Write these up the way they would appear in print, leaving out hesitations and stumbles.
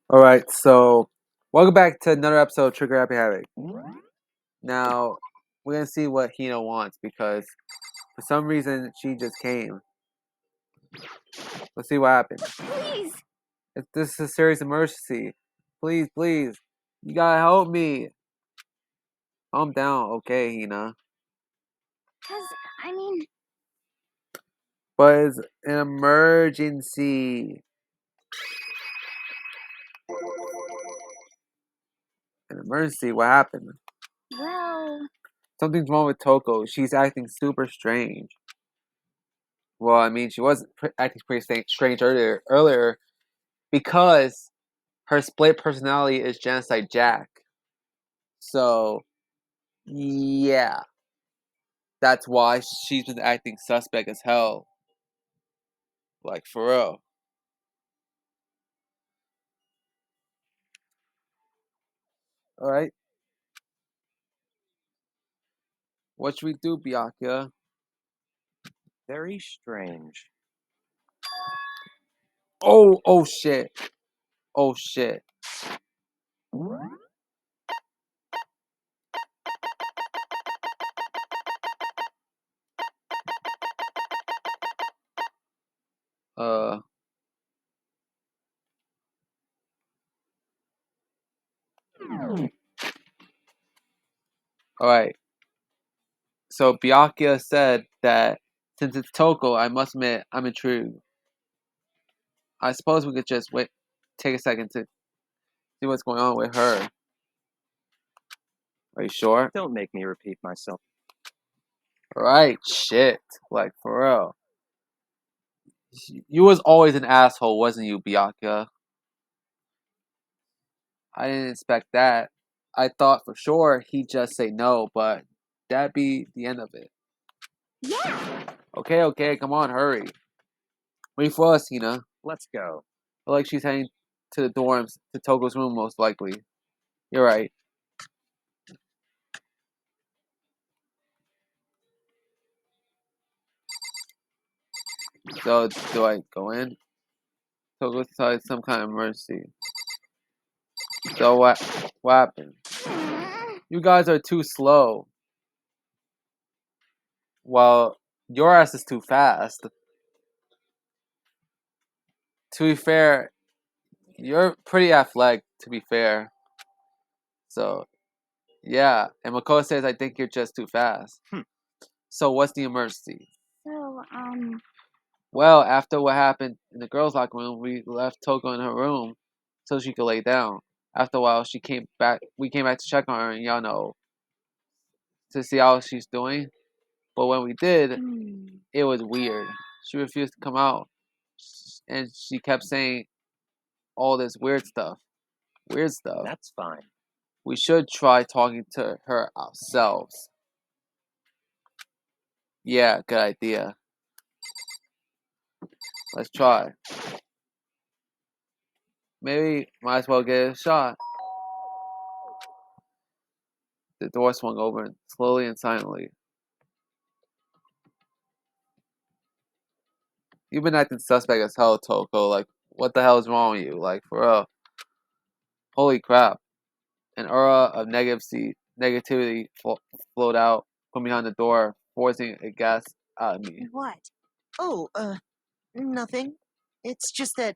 Alright, so welcome back to another episode of Trigger Happy Havoc. Now, we're gonna see what Hina wants because for some reason she just came. Let's see what happens. Please! If this is a serious emergency, please, please, you gotta help me. Calm down, okay, Hina. Cause, But it's an emergency. An emergency? What happened? well, Something's wrong with Toko. She's acting super strange. Well, I mean, she was acting pretty strange earlier because her split personality is Genocide Jack. So, yeah. That's why she's been acting suspect as hell. Like, for real. Alright. What should we do, Byakuya? Very strange. Oh shit. Oh shit. Uh. Alright. So, Byakuya said that since it's Toko, I must admit, I'm intrigued. I suppose we could just take a second to see what's going on with her. Are you sure? Don't make me repeat myself. Alright, shit. Like, for real. You was always an asshole, wasn't you, Byakuya? I didn't expect that. I thought for sure he'd just say no, but that'd be the end of it. yeah! Okay, come on, hurry. Wait for us, Hina. Let's go. Feel like she's heading to the dorms, to Togo's room, most likely. You're right. So, do I go in? Togo's decided some kind of emergency. So, what happened? You guys are too slow. Well, your ass is too fast. To be fair, you're pretty athletic, to be fair. So, yeah. And Makoto says, I think you're just too fast. So, what's the emergency? So, Well, after what happened in the girls' locker room, we left Toko in her room so she could lay down. After a while, she came back. We came back to check on her, and y'all know, to see how she's doing. But when we did, it was weird. She refused to come out, and she kept saying all this weird stuff. Weird stuff. That's fine. We should try talking to her ourselves. Yeah, good idea. Let's try. Maybe might as well give it a shot. The door swung open, slowly and silently. You've been acting suspect as hell, Toko. Like, what the hell is wrong with you? Like, for real. Holy crap. An aura of negativity flowed out from behind the door, forcing a gasp out of me. What? Oh, nothing. It's just that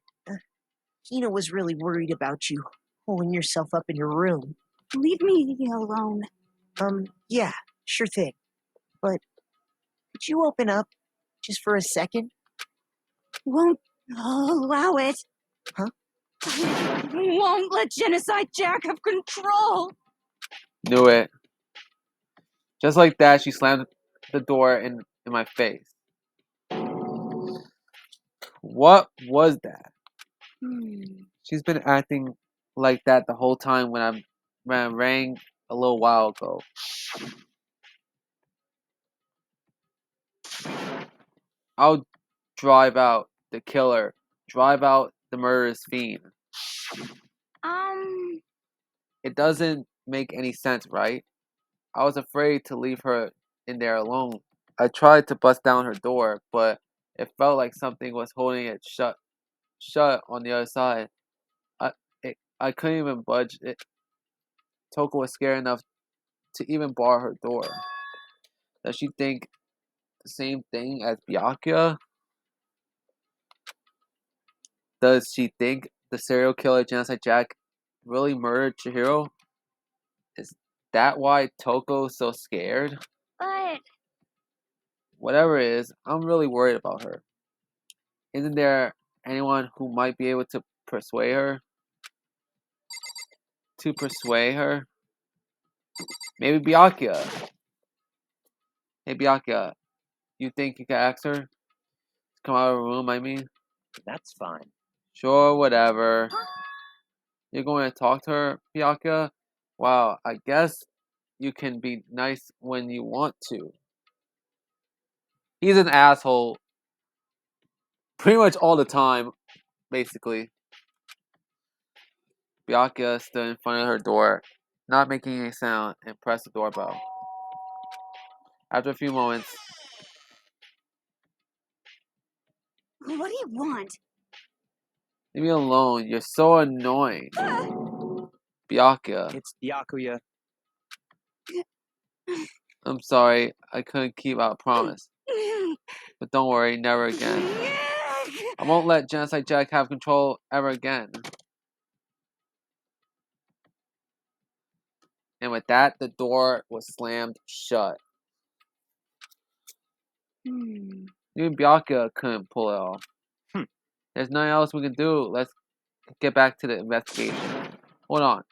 Hina was really worried about you holding yourself up in your room. leave me alone. Yeah, sure thing. But could you open up just for a second? Won't allow it. Huh? Won't let Genocide Jack have control. Knew it. Just like that, she slammed the door in my face. What was that? She's been acting like that the whole time when I rang a little while ago. I'll drive out the killer, drive out the murderous fiend. It doesn't make any sense, right? I was afraid to leave her in there alone. I tried to bust down her door, but it felt like something was holding it shut on the other side. I couldn't even budge it. Toko was scared enough to even bar her door. Does she think the same thing as Byakuya? Does she think the serial killer Genocide Jack really murdered Chihiro? Is that why Toko's so scared? But Whatever it is, I'm really worried about her. Isn't there anyone who might be able to persuade her? To persuade her? Maybe Byakuya. Hey Byakuya, you think you can ask her to come out of her room, I mean? That's fine. Sure, whatever. You're going to talk to her, Byakuya? Wow, I guess you can be nice when you want to. He's an asshole pretty much all the time, basically. Byakuya stood in front of her door, not making any sound, and pressed the doorbell. After a few moments, what do you want? leave me alone, you're so annoying. Byakuya, It's Byakuya. I'm sorry, I couldn't keep our promise. But don't worry, never again. I won't let Genocide Jack have control ever again. And with that, the door was slammed shut. Even Byakuya couldn't pull it off. There's nothing else we can do. Let's get back to the investigation. Hold on.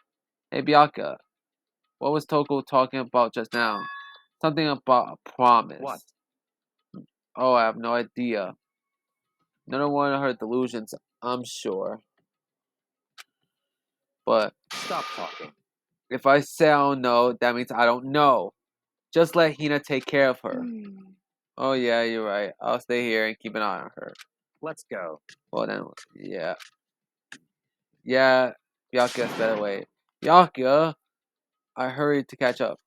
Hey Byakuya, what was Toko talking about just now? Something about a promise. What? Oh, I have no idea. Another one of her delusions, I'm sure. But Stop talking. if I say I don't know, that means I don't know. Just let Hina take care of her. Oh yeah, you're right. I'll stay here and keep an eye on her. Let's go. Well then, yeah. Yeah, Byakuya's better way. Byakuya, I hurried to catch up.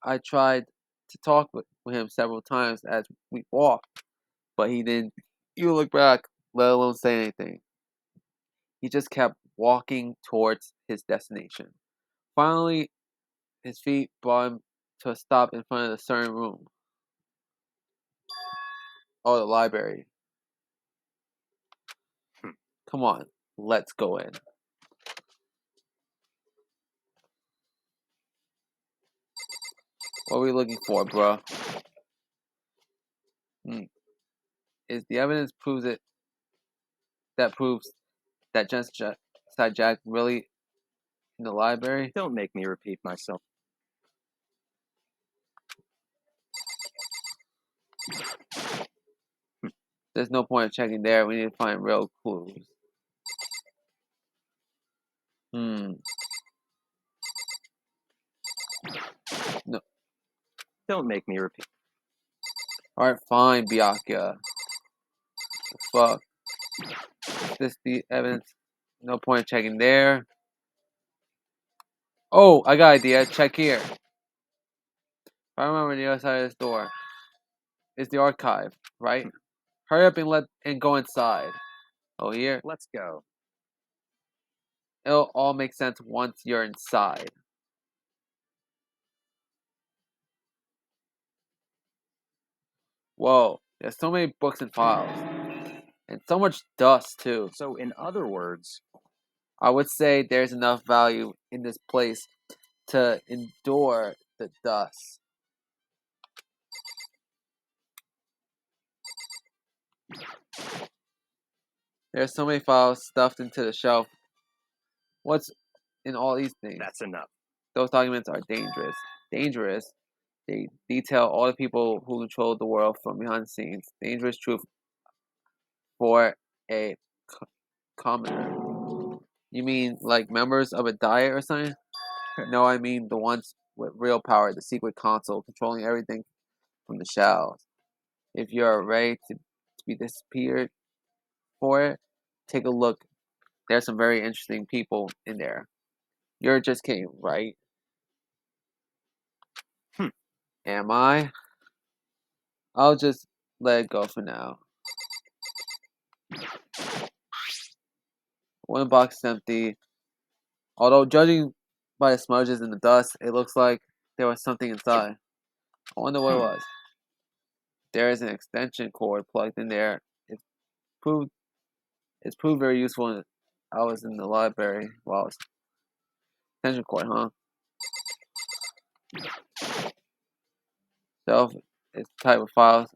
I tried to talk with him several times as we walked, but he didn't even look back, let alone say anything. He just kept walking towards his destination. Finally, his feet brought him to a stop in front of the certain room. Oh, the library. Come on, let's go in. What are we looking for, bro? Is the evidence proves it that proves that Genocide Jack really in the library? Don't make me repeat myself. There's no point in checking there. We need to find real clues. No. Don't make me repeat. Alright, fine, Byakuya. Fuck. Is this the evidence? No point in checking there. Oh, I got an idea. Check here. If I remember the other side of this door is the archive, right? Hurry up and go inside. Oh, here. Let's go. It'll all make sense once you're inside. Whoa, there's so many books and files. And so much dust, too. So, in other words, I would say there's enough value in this place to endure the dust. There's so many files stuffed into the shelf. What's in all these things? that's enough. Those documents are dangerous. Dangerous? They detail all the people who control the world from behind the scenes. Dangerous truth for a commoner. You mean like members of a diet or something? No, I mean the ones with real power, the secret console, controlling everything from the shells. If you're ready to be disappeared for it, take a look. There's some very interesting people in there. You're just kidding, right? Am I? I'll just let it go for now. One box is empty. Although judging by the smudges in the dust, it looks like there was something inside. I wonder what it was. There is an extension cord plugged in there. Proved it's proved very useful when I was in the library. Wow, extension cord, huh? Self it's type of files.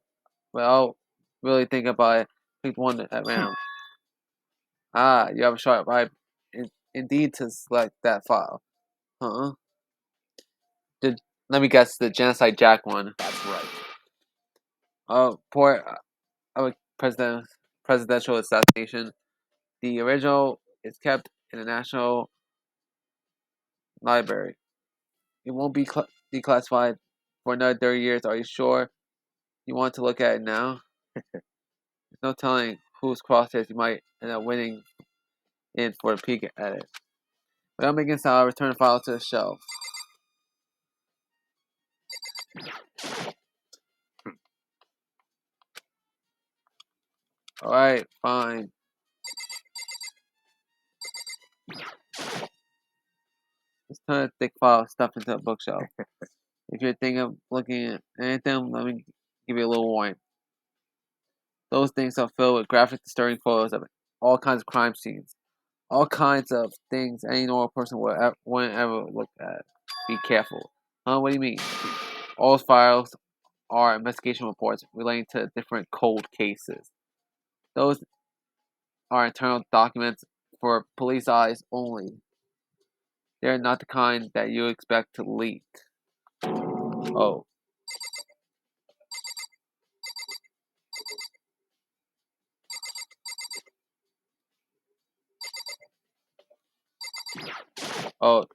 Well, really think about it. Pick one at random. Ah, you have a sharp eye. Indeed, to select that file. Huh? Did let me guess the Genocide Jack one. That's right. Port of a presidential assassination. The original is kept in the National Library. It won't be declassified for another 30 years. Are you sure you want to look at it now? There's no telling whose crosshairs you might end up winning in for a peek at it. Without making sound, I'll return the file to the shelf. Alright, fine. Let's turn a thick file stuffed into a bookshelf. If you're thinking of looking at anything, let me give you a little warning. Those things are filled with graphic, disturbing photos of all kinds of crime scenes. All kinds of things any normal person wouldn't ever look at. Be careful. Huh? What do you mean? All files are investigation reports relating to different cold cases. Those are internal documents for police eyes only. They're not the kind that you expect to leak. Oh. Oh.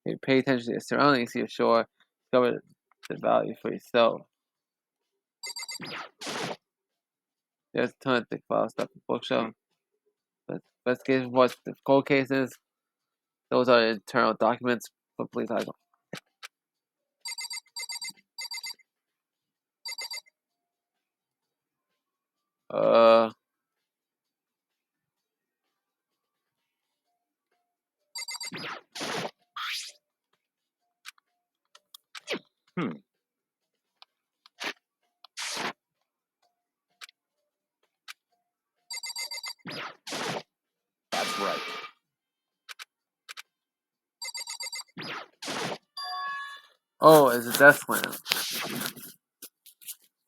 Hey, pay attention to your surroundings, you're sure discover the value for yourself. There's a ton of thick file stuff in the bookshelf. Investigation reports for cold cases. Those are internal documents for police eyes. Uh, Hmm. That's right. oh, it's a desk lamp.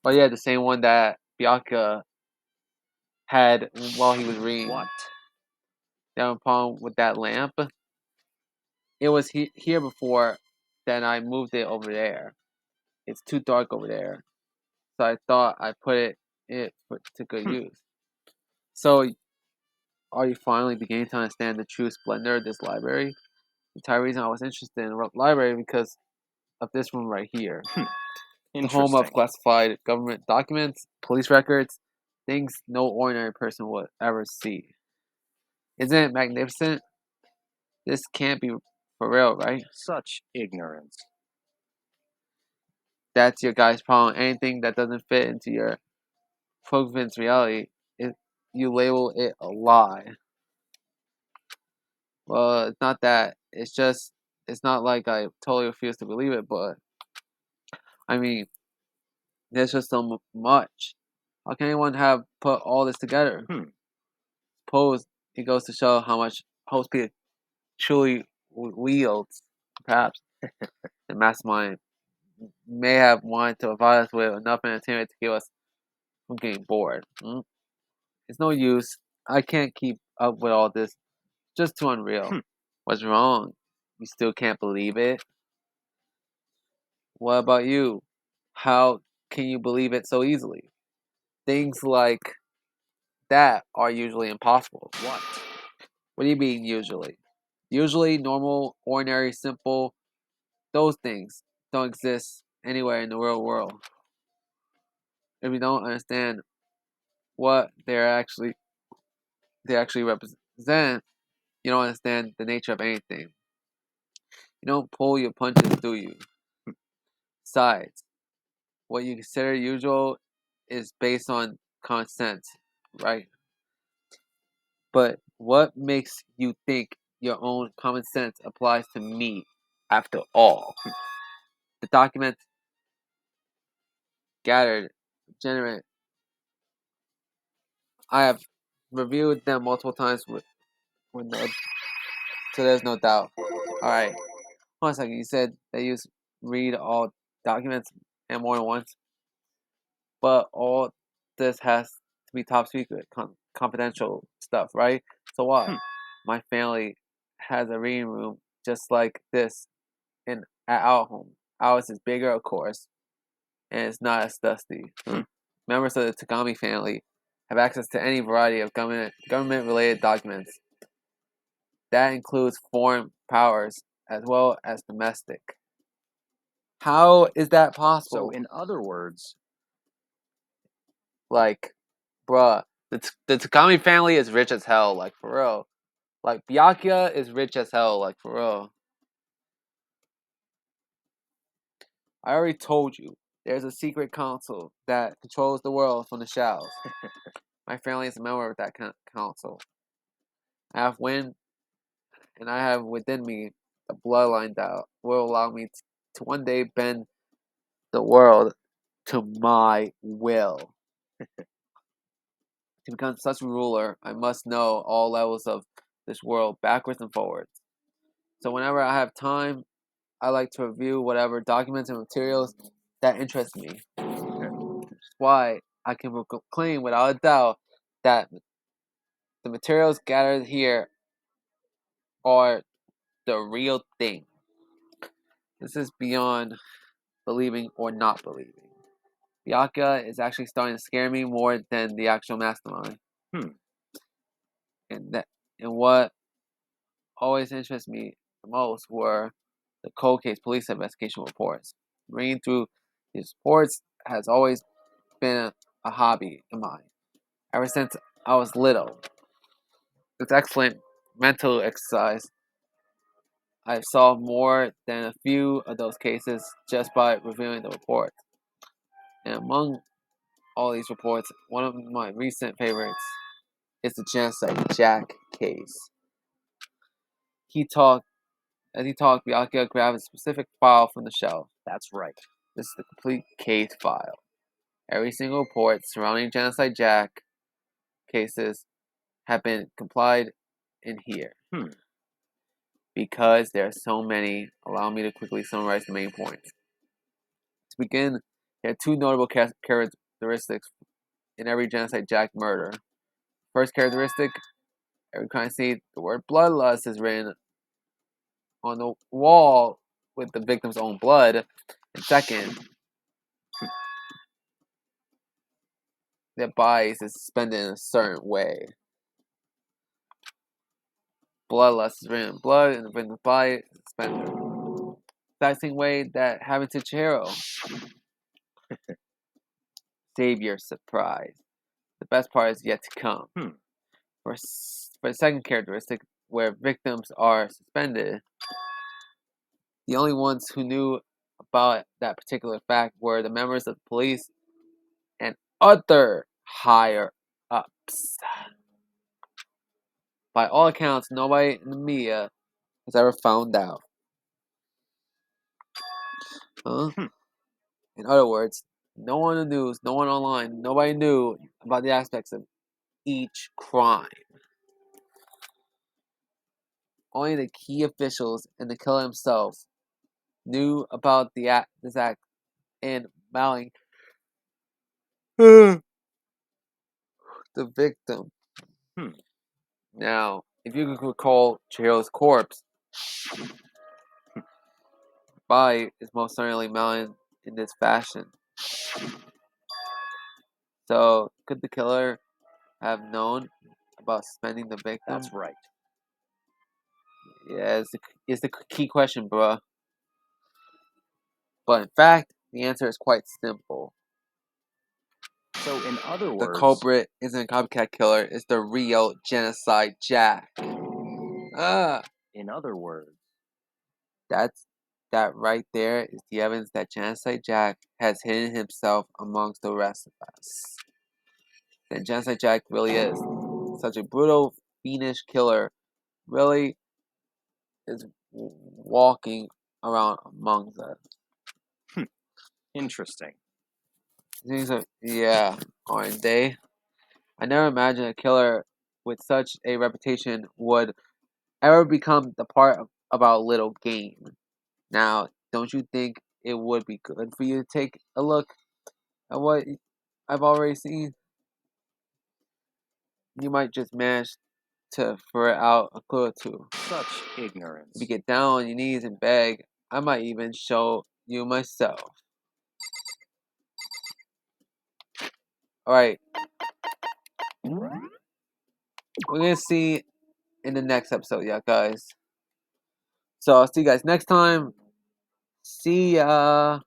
Oh yeah, the same one that Byakuya had while he was reading. What? Down upon with that lamp. It was here before, then I moved it over there. It's too dark over there, so I thought I put it to good use. So, are you finally beginning to understand the true splendor of this library? The entire reason I was interested in the library because of this room right here. The home of Interesting. classified government documents, police records, things no ordinary person would ever see. Isn't it magnificent? This can't be for real, right? Such ignorance. That's your guy's problem. Anything that doesn't fit into your province reality, you label it a lie. Well, it's not that. It's not like I totally refuse to believe it, but I mean, there's just so much. How can anyone have put all this together? Suppose it goes to show how much Host Peter truly wields. Perhaps the mastermind may have wanted to provide us with enough entertainment to keep us from getting bored. It's no use. I can't keep up with all this. It's just too unreal. What's wrong? You still can't believe it? What about you? How can you believe it so easily? Things like that are usually impossible. What? What do you mean usually? Usually, normal, ordinary, simple, those things don't exist anywhere in the real world. If you don't understand what they actually represent, you don't understand the nature of anything. You don't pull your punches, do you? Besides, what you consider usual is based on common sense, right? But What makes you think your own common sense applies to me after all? The documents gathered, generate. I have reviewed them multiple times with no, so there's no doubt. Alright, hold on a second. You said that you read all documents and more than once, but all this has to be top secret, confidential stuff, right? So why? My family has a reading room just like this at our home. Ours is bigger, of course, and it's not as dusty. Members of the Tagami family have access to any variety of government-related documents. That includes foreign powers as well as domestic. How is that possible? So, in other words, Like, bruh, the Tagami family is rich as hell, like, for real. Like, Byakuya is rich as hell, like, for real. I already told you, there's a secret council that controls the world from the shadows. My family is a member of that council. I have within me the bloodline that will allow me to one day bend the world to my will. To become such a ruler, I must know all levels of this world backwards and forwards. So whenever I have time, I like to review whatever documents and materials that interest me. Why I can proclaim without a doubt that the materials gathered here are the real thing. This is beyond believing or not believing. Byakuya is actually starting to scare me more than the actual mastermind. And what always interests me the most were the cold case police investigation reports. Reading through these reports has always been a hobby of mine, ever since I was little. It's excellent mental exercise. I've solved more than a few of those cases just by reviewing the reports. And among all these reports, one of my recent favorites is the Genocide Jack case. As he talked, Byakuya grabbed a specific file from the shelf. that's right. This is the complete case file. Every single report surrounding Genocide Jack cases have been complied in here. Because there are so many, allow me to quickly summarize the main points. To begin, there are two notable characteristics in every Genocide Jack murder. First characteristic, every crime scene, the word bloodlust is written on the wall with the victim's own blood. And second, their bodies is suspended in a certain way. Bloodlust is written in blood, and the victim's body is suspended. That same way that happened to Chihiro. Save your surprise. The best part is yet to come. For the second characteristic, where victims are suspended, the only ones who knew about that particular fact were the members of the police and other higher ups. By all accounts, nobody in the media has ever found out. In other words, no one in the news, no one online, nobody knew about the aspects of each crime. Only the key officials and the killer himself knew about this act and mauling the victim. Now, if you can recall Chihiro's corpse, body is most certainly mounted in this fashion. So, could the killer have known about suspending the victim? That's right. Yeah, it's the key question, bruh. But in fact, the answer is quite simple. So, in other The words, culprit isn't a copycat killer, it's the real Genocide Jack. in other words, That right there is the evidence that Genocide Jack has hidden himself amongst the rest of us. That Genocide Jack really is such a brutal fiendish killer really is walking around amongst us. Interesting. Things are, yeah, aren't they? I never imagined a killer with such a reputation would ever become the part of our little game. Now, don't you think it would be good for you to take a look at what I've already seen? You might just manage to figure out a clue or two. Such ignorance. If you get down on your knees and beg, I might even show you myself. Alright. We're gonna see in the next episode, yeah, guys. So I'll see you guys next time. See ya.